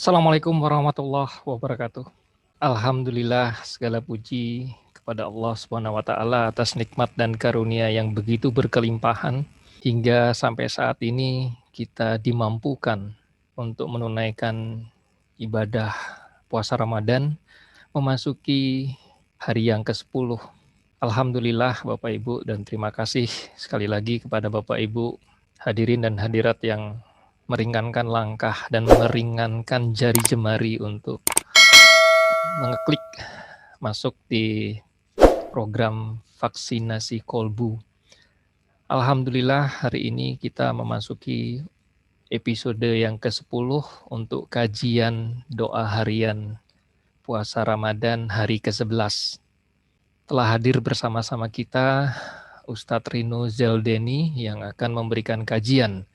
Assalamualaikum warahmatullahi wabarakatuh. Alhamdulillah, segala puji kepada Allah Subhanahu wa taala atas nikmat dan karunia yang begitu berkelimpahan hingga sampai saat ini kita dimampukan untuk menunaikan ibadah puasa Ramadan memasuki hari yang ke-10. Alhamdulillah Bapak Ibu, dan terima kasih sekali lagi kepada Bapak Ibu hadirin dan hadirat yang meringankan langkah dan meringankan jari jemari untuk mengeklik masuk di program vaksinasi kolbu. Alhamdulillah hari ini kita memasuki episode yang ke-10 untuk kajian doa harian puasa Ramadan hari ke-11. Telah hadir bersama-sama kita Ustadz Rino Zeldeni yang akan memberikan kajian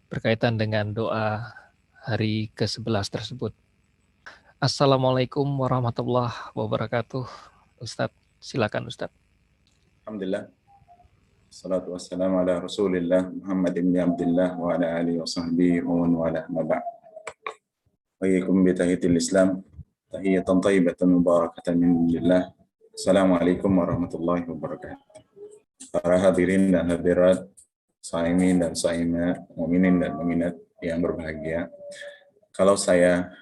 berkaitan dengan doa hari ke-11 tersebut. Assalamualaikum warahmatullahi wabarakatuh. Ustadz, silakan Ustadz. Alhamdulillah. Assalatu wassalamu ala Rasulillah Muhammad ibn Abdullah wa ala alihi wa sahbihi wa man wala ma ba'd. Wa iyyakum bi tahiyatil Islam, tahiyatan thayyibatan mubarakatan min indillah. Assalamualaikum warahmatullahi wabarakatuh. Para hadirin dan hadirat, saimin dan saimat, mukminin dan mukminat yang berbahagia. Kalau saya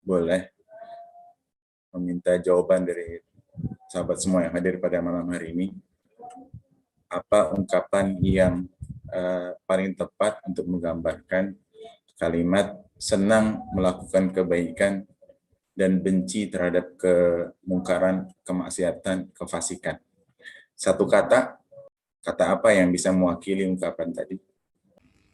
boleh meminta jawaban dari sahabat semua yang hadir pada malam hari ini, apa ungkapan yang paling tepat untuk menggambarkan kalimat senang melakukan kebaikan dan benci terhadap kemungkaran, kemaksiatan, kefasikan? Satu kata apa yang bisa mewakili ungkapan tadi?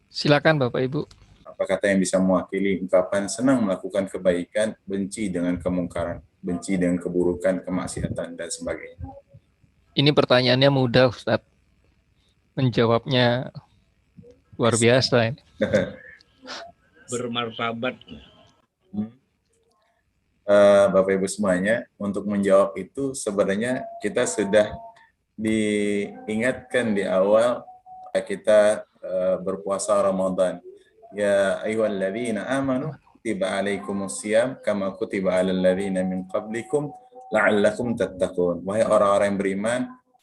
Silakan Bapak Ibu. Apa kata yang bisa mewakili ungkapan senang melakukan kebaikan, benci dengan kemungkaran, benci dengan keburukan, kemaksiatan, dan sebagainya? Ini pertanyaannya mudah, Ustadz. Menjawabnya luar biasa. Bermartabat. Bapak Ibu semuanya, untuk menjawab itu sebenarnya kita sudah diingatkan di awal kita berpuasa Ramadan. Ya ayyuhalladzina amanu kutiba alaikumusiyam kama kutiba alal ladzina min qablikum la'allakum tattaqun. Wahai orang-orang yang beriman,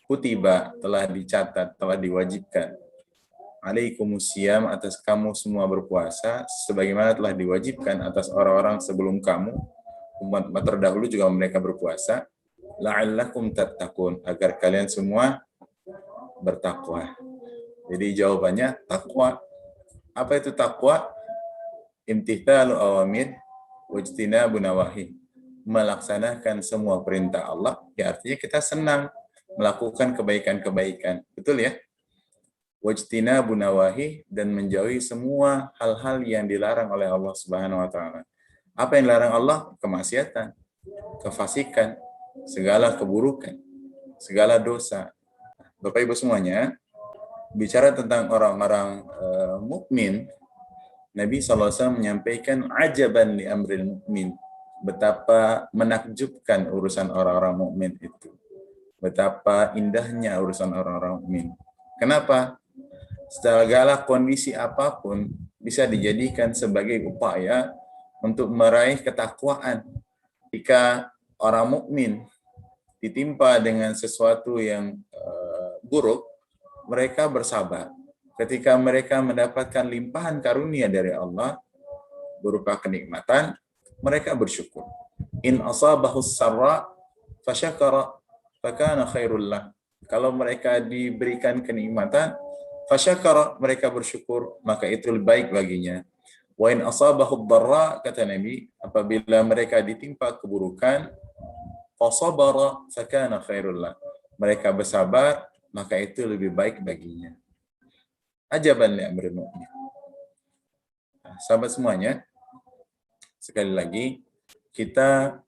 kutiba, telah dicatat, telah diwajibkan, alaikumusiyam, atas kamu semua berpuasa sebagaimana telah diwajibkan atas orang-orang sebelum kamu, umat terdahulu juga mereka berpuasa, la'allakum tattaqun, agar kalian semua bertakwa. Jadi jawabannya takwa. Apa itu takwa? Imtithalu awamir wajtinabu nawahi. Melaksanakan semua perintah Allah, ya artinya kita senang melakukan kebaikan-kebaikan. Betul ya? Wajtinabu nawahi, dan menjauhi semua hal-hal yang dilarang oleh Allah Subhanahu wa taala. Apa yang dilarang Allah? Kemaksiatan, kefasikan, segala keburukan, segala dosa. Bapak Ibu semuanya, bicara tentang orang-orang mukmin, Nabi SAW menyampaikan ajaban li amril mukmin, betapa menakjubkan urusan orang-orang mukmin itu, betapa indahnya urusan orang-orang mukmin. Kenapa? Segala kondisi apapun bisa dijadikan sebagai upaya untuk meraih ketakwaan. Jika orang mukmin ditimpa dengan sesuatu yang buruk, mereka bersabar. Ketika mereka mendapatkan limpahan karunia dari Allah berupa kenikmatan, mereka bersyukur. In asabahus sarra fasyakara fakana khairul lah. Kalau mereka diberikan kenikmatan, fasyakara, mereka bersyukur, maka itu lebih baik baginya. Wa in asabahud dharra, kata Nabi, apabila mereka ditimpa keburukan, fasabara fakana khairul lah. Mereka bersabar, maka itu lebih baik baginya. Ajaban li amril mu'min. Sahabat semuanya, sekali lagi kita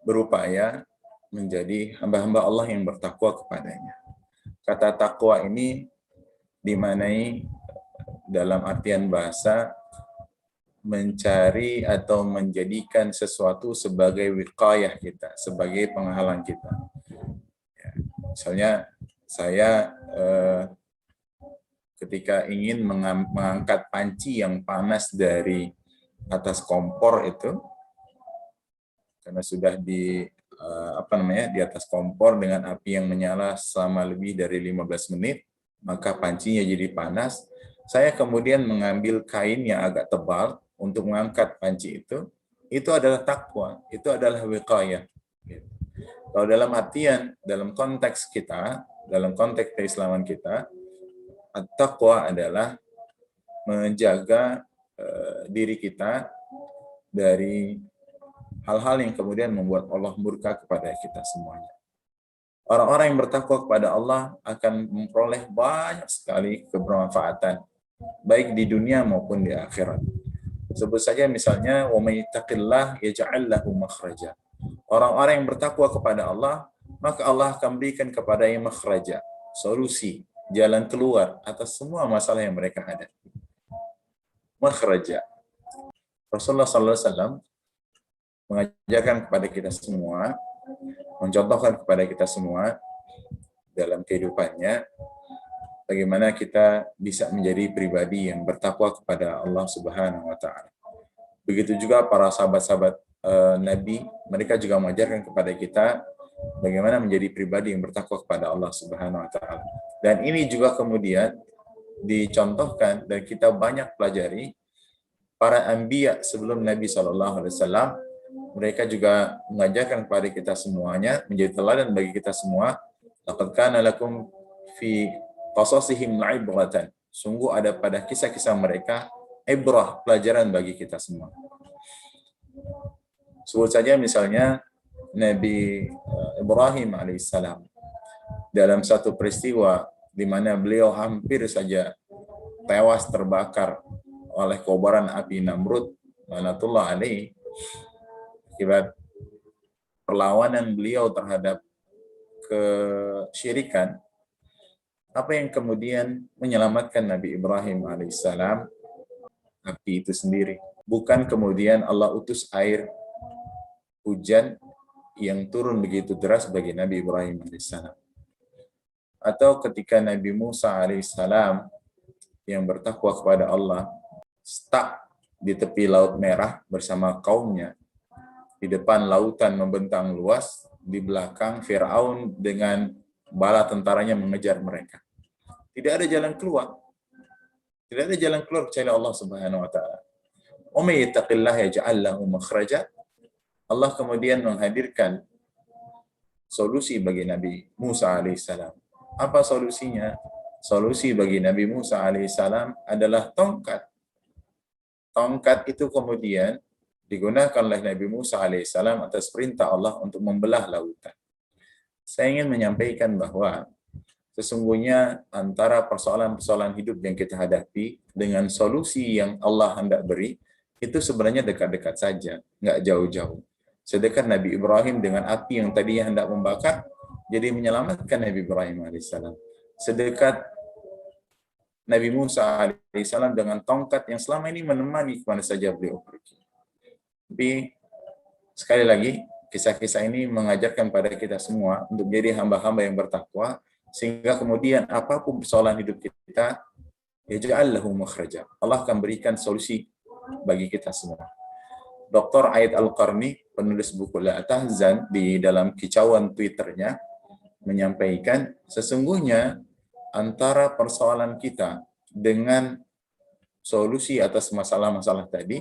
berupaya menjadi hamba-hamba Allah yang bertakwa kepadanya. Kata takwa ini dimaknai dalam artian bahasa mencari atau menjadikan sesuatu sebagai wiqayah kita, sebagai penghalang kita. Ya, misalnya saya ketika ingin mengangkat panci yang panas dari atas kompor itu, karena sudah di di atas kompor dengan api yang menyala selama lebih dari 15 menit, maka pancinya jadi panas. Saya kemudian mengambil kain yang agak tebal untuk mengangkat panci itu adalah takwa, itu adalah wiqayah. Kalau dalam artian, dalam konteks kita, dalam konteks keislaman kita, at-taqwa adalah menjaga diri kita dari hal-hal yang kemudian membuat Allah murka kepada kita semuanya. Orang-orang yang bertakwa kepada Allah akan memperoleh banyak sekali kebermanfaatan, baik di dunia maupun di akhirat. Sebut saja misalnya, wa may yattaqillah yaj'al lahu makhraja. Orang-orang yang bertakwa kepada Allah, maka Allah akan berikan kepadanya makhraja, solusi, jalan keluar atas semua masalah yang mereka hadapi. Makhraja. Rasulullah SAW mengajarkan kepada kita semua, mencontohkan kepada kita semua dalam kehidupannya, bagaimana kita bisa menjadi pribadi yang bertakwa kepada Allah Subhanahu wa Ta'ala. Begitu juga para sahabat-sahabat Nabi, mereka juga mengajarkan kepada kita bagaimana menjadi pribadi yang bertakwa kepada Allah Subhanahu wa Ta'ala. Dan ini juga kemudian dicontohkan dan kita banyak pelajari para anbiya sebelum Nabi SAW. Mereka juga mengajarkan kepada kita semuanya, menjadi teladan bagi kita semua. Laqad kana lakum fi qasasihim ibratan. Sungguh ada pada kisah-kisah mereka ibrah, pelajaran bagi kita semua. Sebut saja misalnya Nabi Ibrahim alaihissalam dalam satu peristiwa di mana beliau hampir saja tewas terbakar oleh kobaran api Namrud laknatullah alaihi akibat perlawanan beliau terhadap kesyirikan. Apa yang kemudian menyelamatkan Nabi Ibrahim alaihissalam? Api itu sendiri. Bukan kemudian Allah utus air hujan yang turun begitu deras bagi Nabi Ibrahim alaihissalam. Atau ketika Nabi Musa alaihissalam yang bertakwa kepada Allah stuck di tepi Laut Merah bersama kaumnya, di depan lautan membentang luas, di belakang Fir'aun dengan bala tentaranya mengejar mereka. Tidak ada jalan keluar. Tidak ada jalan keluar kecuali Allah Subhanahu wa Ta'ala. Wa may yattaqillaha yaj'al lahu makhraja. Allah kemudian menghadirkan solusi bagi Nabi Musa alaihissalam. Apa solusinya? Solusi bagi Nabi Musa alaihissalam adalah tongkat. Tongkat itu kemudian digunakan oleh Nabi Musa alaihissalam atas perintah Allah untuk membelah lautan. Saya ingin menyampaikan bahwa sesungguhnya antara persoalan-persoalan hidup yang kita hadapi dengan solusi yang Allah hendak beri, itu sebenarnya dekat-dekat saja, nggak jauh-jauh. Sedekat Nabi Ibrahim dengan api yang tadinya hendak membakar, jadi menyelamatkan Nabi Ibrahim alaihissalam. Sedekat Nabi Musa alaihissalam dengan tongkat yang selama ini menemani kemana saja beliau pergi. Tapi sekali lagi, kisah-kisah ini mengajarkan pada kita semua untuk jadi hamba-hamba yang bertakwa, sehingga kemudian apapun persoalan hidup kita, yaj'al lahu makhraja. Allah akan berikan solusi bagi kita semua. Dr. Aid Al-Qarni, penulis buku La Tahzan, di dalam kicauan Twitternya, menyampaikan sesungguhnya antara persoalan kita dengan solusi atas masalah-masalah tadi,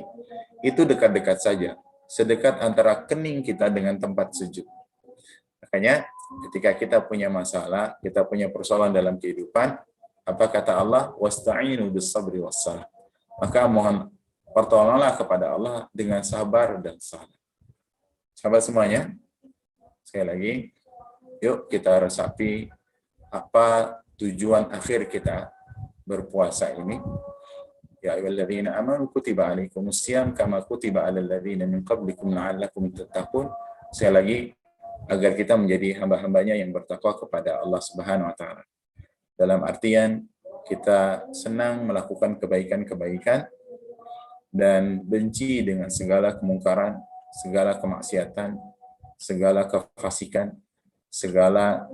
itu dekat-dekat saja. Sedekat antara kening kita dengan tempat sujud. Makanya ketika kita punya masalah, kita punya persoalan dalam kehidupan, apa kata Allah? Wasta'inu bis-sabri was-salah. Maka mohon pertolonganlah kepada Allah dengan sabar dan salat. Sahabat semuanya, sekali lagi, yuk kita resapi apa tujuan akhir kita berpuasa ini. Ya ayyuhalladzina amanu kutiba alaikumusiyam kama kutiba alal ladzina min qablikum la'allakum tattaqun. Sekali lagi, agar kita menjadi hamba-hambanya yang bertakwa kepada Allah Subhanahu wa Ta'ala. Dalam artian kita senang melakukan kebaikan-kebaikan dan benci dengan segala kemungkaran, segala kemaksiatan, segala kefasikan, segala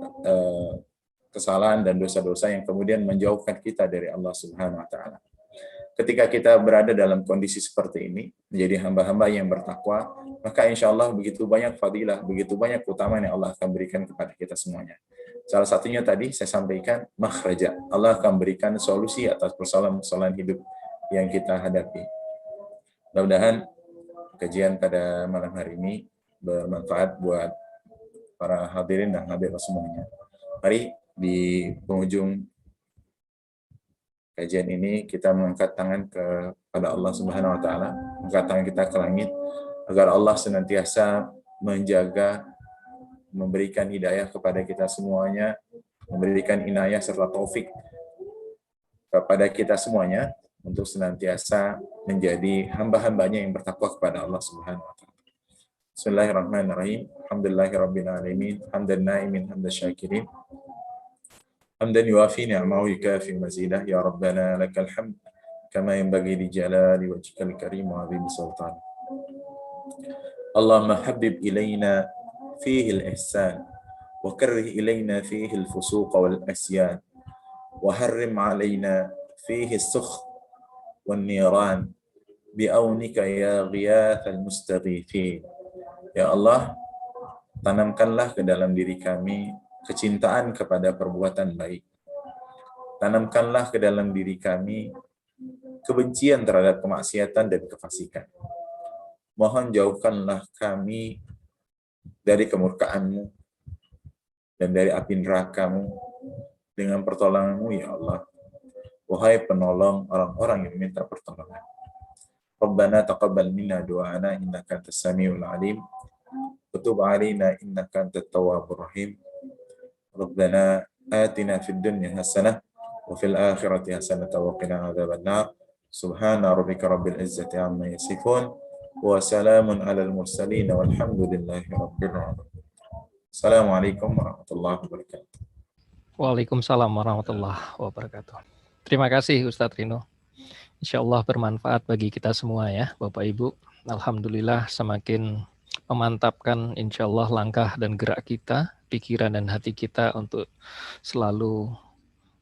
kesalahan dan dosa-dosa yang kemudian menjauhkan kita dari Allah Subhanahu wa Ta'ala. ketika kita berada dalam kondisi seperti ini, menjadi hamba-hamba yang bertakwa, maka insya Allah begitu banyak fadilah, begitu banyak keutamaan yang Allah akan berikan kepada kita semuanya. Salah satunya tadi saya sampaikan, makhraja. Allah akan berikan solusi atas persoalan-persoalan hidup yang kita hadapi. Mudah-mudahan kajian pada malam hari ini bermanfaat buat para hadirin dan hadirat semuanya. Mari di penghujung kajian ini kita mengangkat tangan kepada Allah Subhanahu wa taala, mengangkat tangan kita ke langit agar Allah senantiasa menjaga, memberikan hidayah kepada kita semuanya, memberikan inayah serta taufik kepada kita semuanya untuk senantiasa menjadi hamba-hambanya yang bertakwa kepada Allah Subhanahu wa taala. Bismillahirrahmanirrahim. Alhamdulillahirabbil alamin, hamdan na'imin hamdan syakirin. حمدا يوافي نعمه ويكافئ مزيده يا ربنا لك الحمد كما ينبغي لجلال وجهك الكريم وعظيم سلطانك. اللهم حبب إلينا فيه الإحسان وكره إلينا فيه الفسوق والعصيان وحرم علينا فيه السخط والنيران بعونك يا غياث المستغيثين. Ya Allah, tanamkanlah ke dalam diri kami kecintaan kepada perbuatan baik. Tanamkanlah ke dalam diri kami kebencian terhadap kemaksiatan dan kefasikan. Mohon jauhkanlah kami dari kemurkaan-Mu dan dari api neraka-Mu dengan pertolongan-Mu, ya Allah. Wahai penolong orang-orang yang minta pertolongan. Rabbana taqabbal minna du'ana innaka antas samiul alim. Wa tub 'alaina innaka antat tawwabur rahim. Rabbana atina fid dunya hasanah wa fil akhirati hasanah wa qina adzabannar. Subhana rabbika rabbil izzati amma yasifun wa salamun alal mursalin walhamdulillahi rabbil alamin. Assalamualaikum warahmatullahi wabarakatuh. Waalaikumsalam warahmatullahi wabarakatuh. Terima kasih Ustadz Rino. Insyaallah bermanfaat bagi kita semua ya Bapak Ibu. Alhamdulillah semakin memantapkan insyaallah langkah dan gerak kita, pikiran dan hati kita untuk selalu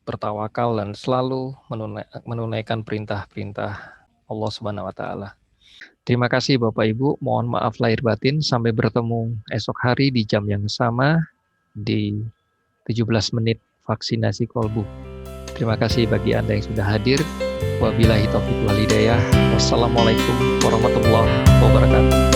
bertawakal dan selalu menunaikan perintah-perintah Allah Subhanahu wa taala. Terima kasih Bapak Ibu, mohon maaf lahir batin, sampai bertemu esok hari di jam yang sama di 17 menit vaksinasi kolbu. Terima kasih bagi Anda yang sudah hadir. Wabillahi taufiq wal hidayah. Wassalamualaikum warahmatullahi wabarakatuh.